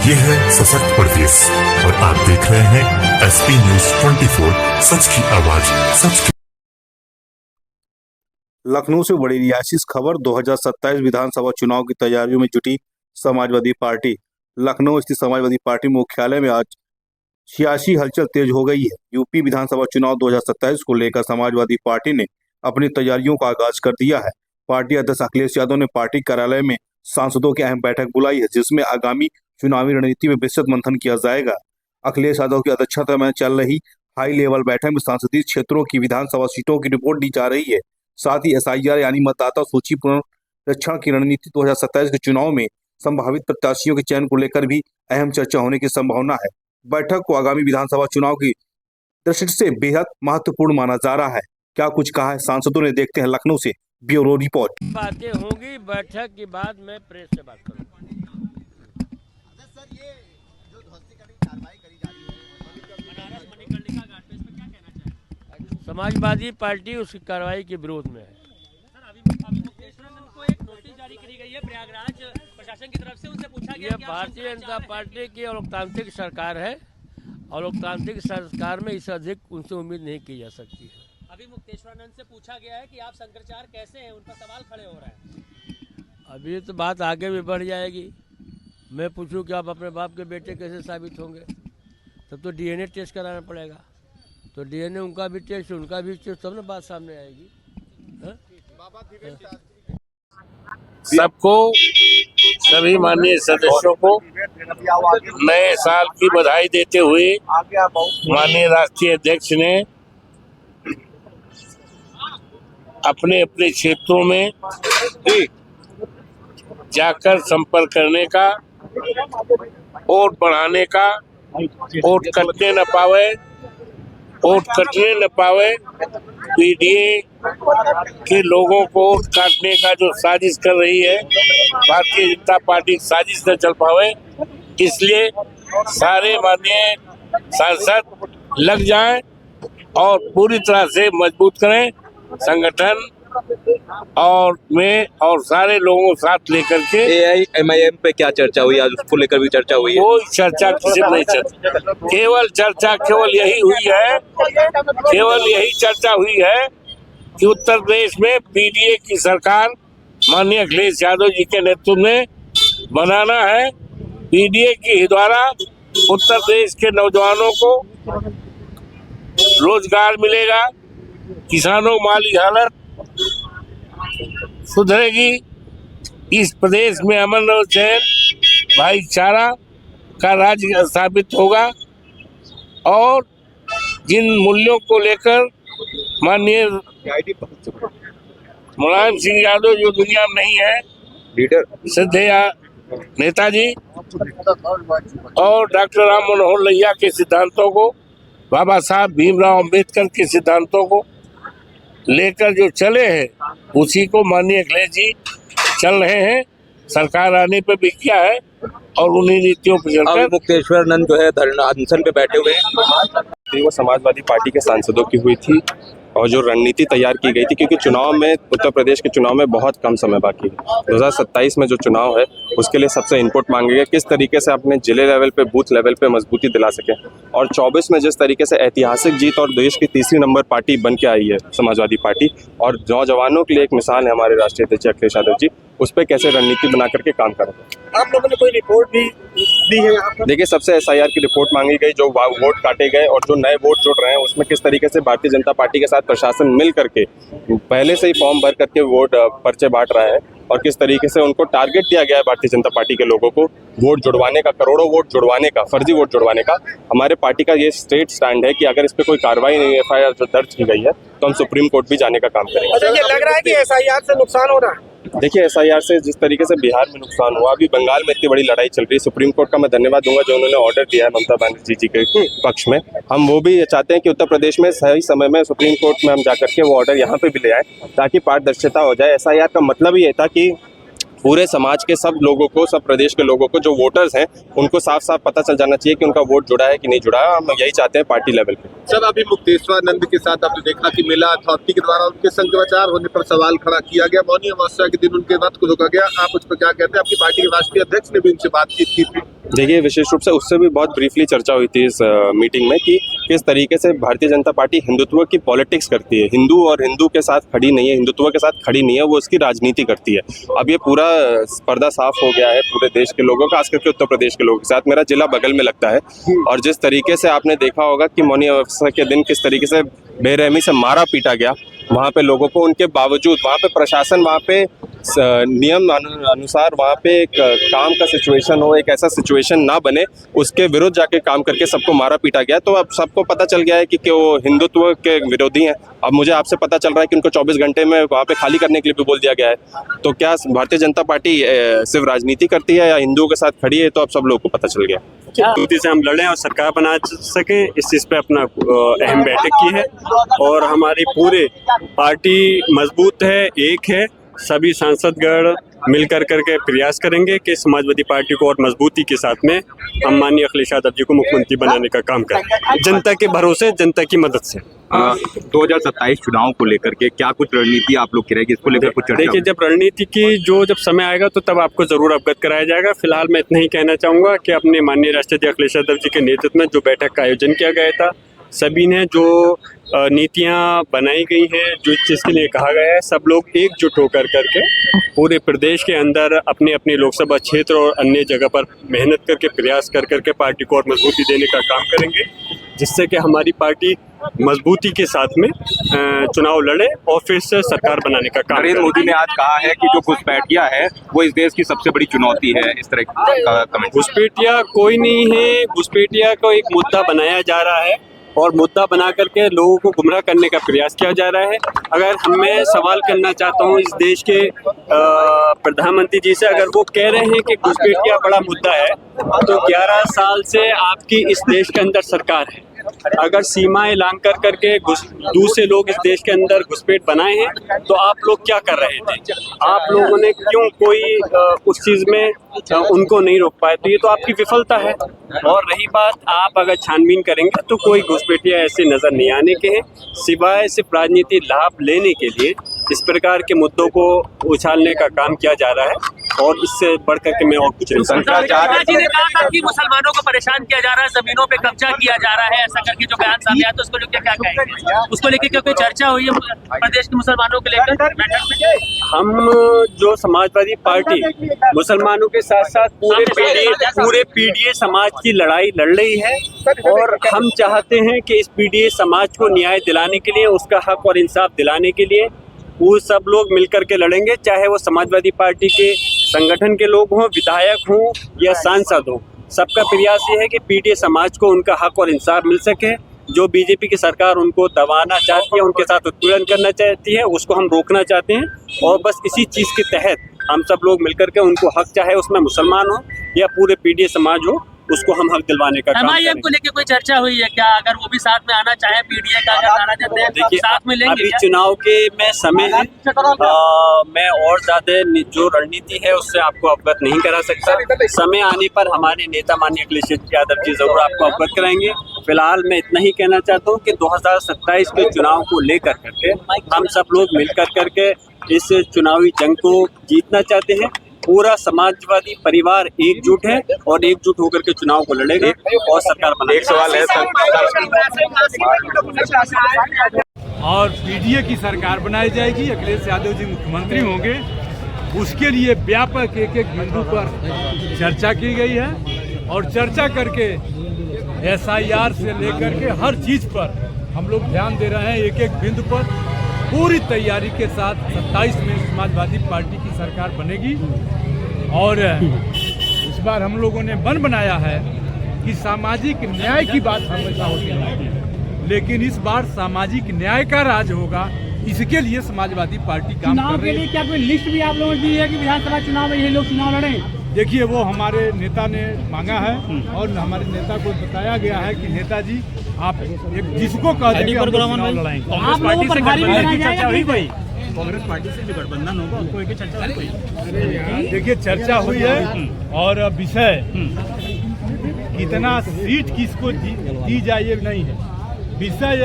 ये है सशक्त प्रदेश और आप देख रहे हैं एसपी न्यूज 24, सच की आवाज, सच की। लखनऊ से बड़ी रिहायशी खबर। 2027 विधानसभा चुनाव की तैयारियों में जुटी समाजवादी पार्टी। लखनऊ स्थित समाजवादी पार्टी मुख्यालय में आज सियासी हलचल तेज हो गई है। यूपी विधानसभा चुनाव 2027 को लेकर समाजवादी पार्टी ने अपनी तैयारियों का आगाज कर दिया है। पार्टी अध्यक्ष अखिलेश यादव ने पार्टी कार्यालय में सांसदों की अहम बैठक बुलाई है, जिसमें आगामी चुनावी रणनीति में विस्तृत मंथन किया जाएगा। अखिलेश यादव की अध्यक्षता में चल रही हाई लेवल बैठक में संसदीय क्षेत्रों की विधानसभा सीटों की रिपोर्ट दी जा रही है। साथ ही SIR यानी मतदाता सूची पुनरीक्षण की रणनीति 2027 के चुनाव में संभावित प्रत्याशियों के चयन को लेकर भी अहम चर्चा होने की संभावना है। बैठक को आगामी विधानसभा चुनाव की दृष्टि से बेहद महत्वपूर्ण माना जा रहा है। क्या कुछ कहा है सांसदों ने, देखते हैं लखनऊ से ब्यूरो रिपोर्ट। बातें होंगी, बैठक के बाद मैं प्रेस से बात करूंगा। समाजवादी पार्टी उसकी कार्रवाई के विरोध में है। सर, अभी मुक्तेश्वरानंद को एक नोटिस जारी करी गई है प्रयागराज प्रशासन की तरफ से। उनसे पूछा गया यह भारतीय जनता पार्टी की लोकतांत्रिक सरकार है और लोकतांत्रिक सरकार में इससे अधिक उनसे उम्मीद नहीं की जा सकती है। अभी मुक्तेश्वरानंद से पूछा गया है कि आप शंकराचार्य कैसे हैं, उन पर सवाल खड़े हो रहे हैं। अभी तो बात आगे भी बढ़ जाएगी। मैं पूछूं कि आप अपने बाप के बेटे कैसे साबित होंगे, तब तो DNA टेस्ट कराना पड़ेगा। तो DNA उनका भी टेस्ट, उनका भी टेस्ट, तब ना बात सामने आएगी। सबको, सभी माननीय सदस्यों को नए साल की बधाई देते हुए माननीय राष्ट्रीय अध्यक्ष ने अपने अपने क्षेत्रों में जाकर संपर्क करने का, वोट बढ़ाने का, वोट कटने न पावे, वोट कटने न पावे, PDA के लोगों को वोट काटने का जो साजिश कर रही है भारतीय जनता पार्टी, साजिश न चल पावे, इसलिए सारे माननीय सांसद लग जाएं और पूरी तरह से मजबूत करें संगठन और सारे लोगों को साथ लेकर के। AIMIM पे क्या चर्चा हुई आज, उसको लेकर भी चर्चा हुई है? कोई चर्चा किसी नहीं चर्चा, केवल यही चर्चा हुई है कि उत्तर प्रदेश में PDA की सरकार माननीय अखिलेश यादव जी के नेतृत्व में बनाना है। PDA के द्वारा उत्तर प्रदेश के नौजवानों को रोजगार मिलेगा, किसानों माली हालत सुधरेगी, इस प्रदेश में अमन और चैन, भाईचारा का राज्य स्थापित होगा और जिन मूल्यों को लेकर माननीय मुलायम सिंह यादव जो दुनिया में नहीं है, लीडर श्रद्धेय नेताजी और डॉक्टर राम मनोहर लोहिया के सिद्धांतों को, बाबा साहब भीमराव अंबेडकर के सिद्धांतों को लेकर जो चले हैं, उसी को माननीय अखिलेश जी चल रहे हैं। सरकार आने पे भी किया है और उन्हीं नीतियों पर चलकर। मुक्तेश्वरानंद जो है धरना अनशन पे बैठे हुए हैं। वो समाजवादी पार्टी के सांसदों की हुई थी और जो रणनीति तैयार की गई थी, क्योंकि चुनाव में, उत्तर प्रदेश के चुनाव में बहुत कम समय बाकी है। 2027 में जो चुनाव है उसके लिए सबसे इनपुट मांगे गए, किस तरीके से अपने जिले लेवल पे, बूथ लेवल पे मजबूती दिला सके। और 24 में जिस तरीके से ऐतिहासिक जीत और देश की तीसरी नंबर पार्टी बन के आई है समाजवादी पार्टी, और नौजवानों के लिए एक मिसाल है हमारे राष्ट्रीय अध्यक्ष अखिलेश यादव जी, उस पर कैसे रणनीति बना करके काम करेंगे। आप लोगों ने कोई रिपोर्ट भी दी है यहाँ पर? देखिए, सबसे SIR की रिपोर्ट मांगी गई, जो वोट काटे गए और जो नए वोट जुड़ रहे हैं उसमें किस तरीके से भारतीय जनता पार्टी के साथ प्रशासन मिल करके पहले से ही फॉर्म भर करके वोट पर्चे बांट रहा है और किस तरीके से उनको टारगेट दिया गया है भारतीय जनता पार्टी के लोगों को वोट जुड़वाने का, करोड़ों वोट जुड़वाने का, फर्जी वोट जुड़वाने का। हमारे पार्टी का ये स्ट्रेट स्टैंड है कि अगर इस पर कोई कार्रवाई नहीं, FIR जो दर्ज की गई है, तो हम सुप्रीम कोर्ट भी जाने का काम करेंगे। अच्छा, ये लग रहा है कि SIR से नुकसान हो रहा है? देखिए, SIR से जिस तरीके से बिहार में नुकसान हुआ, अभी बंगाल में इतनी बड़ी लड़ाई चल रही है, सुप्रीम कोर्ट का मैं धन्यवाद दूंगा जो उन्होंने ऑर्डर दिया है ममता बनर्जी जी के पक्ष में। हम वो भी चाहते हैं कि उत्तर प्रदेश में सही समय में सुप्रीम कोर्ट में हम जाकर के वो ऑर्डर यहाँ पे भी ले आए, ताकि पारदर्शिता हो जाए। SIR का मतलब ही ये था कि पूरे समाज के सब लोगों को, सब प्रदेश के लोगों को, जो वोटर्स हैं, उनको साफ साफ पता चल जाना चाहिए कि उनका वोट जुड़ा है कि नहीं जुड़ा है। हम यही चाहते हैं पार्टी लेवल पे। सर, अभी मुक्तेश्वरानंद के साथ आपने देखा कि मेला अथॉरिटी के द्वारा उनके संक्रमण होने पर सवाल खड़ा किया गया। मौनी अमावस्या के दिन उनके रथ को रोका गया। आप उस पर क्या कहते हैं? आपकी पार्टी के राष्ट्रीय अध्यक्ष ने भी उनसे बातचीत की थी। देखिए, विशेष रूप से उससे भी बहुत ब्रीफली चर्चा हुई थी इस मीटिंग में कि किस तरीके से भारतीय जनता पार्टी हिंदुत्व की पॉलिटिक्स करती है। हिंदू और हिंदू के साथ खड़ी नहीं है, हिंदुत्व के साथ खड़ी नहीं है, वो उसकी राजनीति करती है। अब ये पूरा पर्दा साफ हो गया है पूरे देश के लोगों का, खास करके उत्तर प्रदेश के लोगों के साथ। मेरा जिला बगल में लगता है, और जिस तरीके से आपने देखा होगा कि मौनी अमावस्या के दिन किस तरीके से बेरहमी से मारा पीटा गया वहाँ पे लोगों को, उनके बावजूद वहाँ पे प्रशासन, वहाँ पे नियम अनुसार वहाँ पे एक काम का सिचुएशन हो, एक ऐसा सिचुएशन ना बने, उसके विरुद्ध जाके काम करके सबको मारा पीटा गया। तो अब सबको पता चल गया है कि वो हिंदुत्व के विरोधी हैं। अब मुझे आपसे पता चल रहा है कि उनको 24 घंटे में वहाँ पे खाली करने के लिए भी बोल दिया गया है। तो क्या भारतीय जनता पार्टी सिर्फ राजनीति करती है या हिंदुओं के साथ खड़ी है, तो अब सब लोगों को पता चल गया। मजबूती से हम लड़ें और सरकार बना सकें, इस चीज़ पे अपना अहम बैठक की है। और हमारी पूरे पार्टी मजबूत है, एक है। सभी सांसदगण मिल करके प्रयास करेंगे कि समाजवादी पार्टी को और मजबूती के साथ में हम माननीय अखिलेश यादव जी को मुख्यमंत्री बनाने का काम करें, जनता के भरोसे, जनता की मदद से। 2027 चुनाव को लेकर के क्या कुछ रणनीति आप लोग की रहेगी, इसको लेकर कुछ चर्चा? देखिए, जब रणनीति की जब समय आएगा तो तब आपको जरूर अवगत कराया जाएगा। फिलहाल मैं इतना ही कहना चाहूँगा कि अपने माननीय राष्ट्रपति अखिलेश यादव जी के नेतृत्व में जो बैठक का आयोजन किया गया था, सभी ने जो नीतियां बनाई गई हैं, जो चीज़ के लिए कहा गया है, सब लोग एकजुट होकर करके पूरे प्रदेश के अंदर अपने अपने लोकसभा क्षेत्र और अन्य जगह पर मेहनत करके प्रयास करके पार्टी को और मजबूती देने का काम करेंगे, जिससे कि हमारी पार्टी मजबूती के साथ में चुनाव लड़े और फिर से सरकार बनाने का काम। नरेंद्र मोदी ने आज कहा है कि जो घुसपैठिया है वो इस देश की सबसे बड़ी चुनौती है, इस तरह का कमेंट। घुसपैठिया कोई नहीं है, घुसपैठिया को एक मुद्दा बनाया जा रहा है और मुद्दा बना करके लोगों को गुमराह करने का प्रयास किया जा रहा है। अगर मैं सवाल करना चाहता हूं इस देश के प्रधानमंत्री जी से, अगर वो कह रहे हैं कि घुसपैठिया बड़ा मुद्दा है, तो 11 साल से आपकी इस देश के अंदर सरकार है। अगर सीमाएं लांघ करके दूसरे लोग इस देश के अंदर घुसपैठ बनाए हैं, तो आप लोग क्या कर रहे थे? आप लोगों ने क्यों कोई उस चीज़ में उनको नहीं रोक पाए? तो ये तो आपकी विफलता है। और रही बात, आप अगर छानबीन करेंगे तो कोई घुसपैठिया ऐसे नज़र नहीं आने के हैं, सिवाय सिर्फ राजनीति लाभ लेने के लिए इस प्रकार के मुद्दों को उछालने का काम किया जा रहा है। और इससे बढ़कर के मैं और कुछ नहीं समझता। जी ने कहा था कि मुसलमानों को परेशान किया जा रहा है, जमीनों पे कब्जा किया जा रहा है, ऐसा करके जो बयान सामने आया, तो उसको लेकर क्या कहेंगे? उसको लेकर क्योंकि चर्चा हुई है प्रदेश के मुसलमानों को लेकर बैठक में। हम जो समाजवादी पार्टी मुसलमानों के साथ साथ पूरे पीडीए समाज की लड़ाई लड़ रही है, और हम चाहते हैं कि इस पीडीए समाज को न्याय दिलाने के लिए, उसका हक और इंसाफ दिलाने के लिए वो सब लोग मिलकर के लड़ेंगे, चाहे वो समाजवादी पार्टी के संगठन के लोग हों, विधायक हों या सांसद हों। सबका प्रयास ये है कि पीडीए समाज को उनका हक और इंसाफ मिल सके। जो बीजेपी की सरकार उनको दबाना चाहती है, उनके साथ उत्पीड़न करना चाहती है, उसको हम रोकना चाहते हैं। और बस इसी चीज़ के तहत हम सब लोग मिलकर के उनको हक, चाहे उसमें मुसलमान हो या पूरे पीडीए समाज हो, उसको हम हक दिलवाने का काम करेंगे। एमआईएम को लेकर कोई चर्चा हुई है क्या? अगर वो भी साथ में आना चाहे, पीडीए का अगर आना चाहते हैं, देखिए, साथ में लेंगे अभी क्या? चुनाव के में समय है, मैं और ज्यादा जो रणनीति है उससे आपको अवगत नहीं करा सकता। समय आने पर हमारे नेता माननीय अखिलेश यादव जी जरूर आपको अवगत कराएंगे। फिलहाल मैं इतना ही कहना चाहता हूँ कि 2027 के चुनाव को लेकर करके हम सब लोग मिलकर करके इस चुनावी जंग को जीतना चाहते हैं। पूरा समाजवादी परिवार एकजुट है और एकजुट होकर के चुनाव को लड़ेगा और सरकार बनाएगा। एक सवाल है और पीडीए की सरकार बनाई जाएगी, अखिलेश यादव जी मुख्यमंत्री होंगे। उसके लिए व्यापक एक एक बिंदु पर चर्चा की गई है, और चर्चा करके SIR से लेकर के हर चीज़ पर हम लोग ध्यान दे रहे हैं। एक एक बिंदु पर पूरी तैयारी के साथ 27 में समाजवादी पार्टी की सरकार बनेगी। और इस बार हम लोगों ने मन बनाया है कि सामाजिक न्याय की बात हमेशा होती है, लेकिन इस बार सामाजिक न्याय का राज होगा। इसके लिए समाजवादी पार्टी काम कर रही है। क्या कोई लिस्ट भी आप लोगों ने दी है कि विधानसभा चुनाव में ये लोग चुनाव लड़ें? देखिए, वो हमारे नेता ने मांगा है और हमारे नेता को बताया गया है कि नेताजी आप एक जिसको कह देंगे हम चुनाव लड़ाएंगे। आप लोगों पर भारी पड़ना जाएगा। कांग्रेस पार्टी से भी गठबंधन होगा, उनको एक चर्चा हुई। देखिए, चर्चा हुई है और विषय कितना सीट किसको दी जाए नहीं है, विषय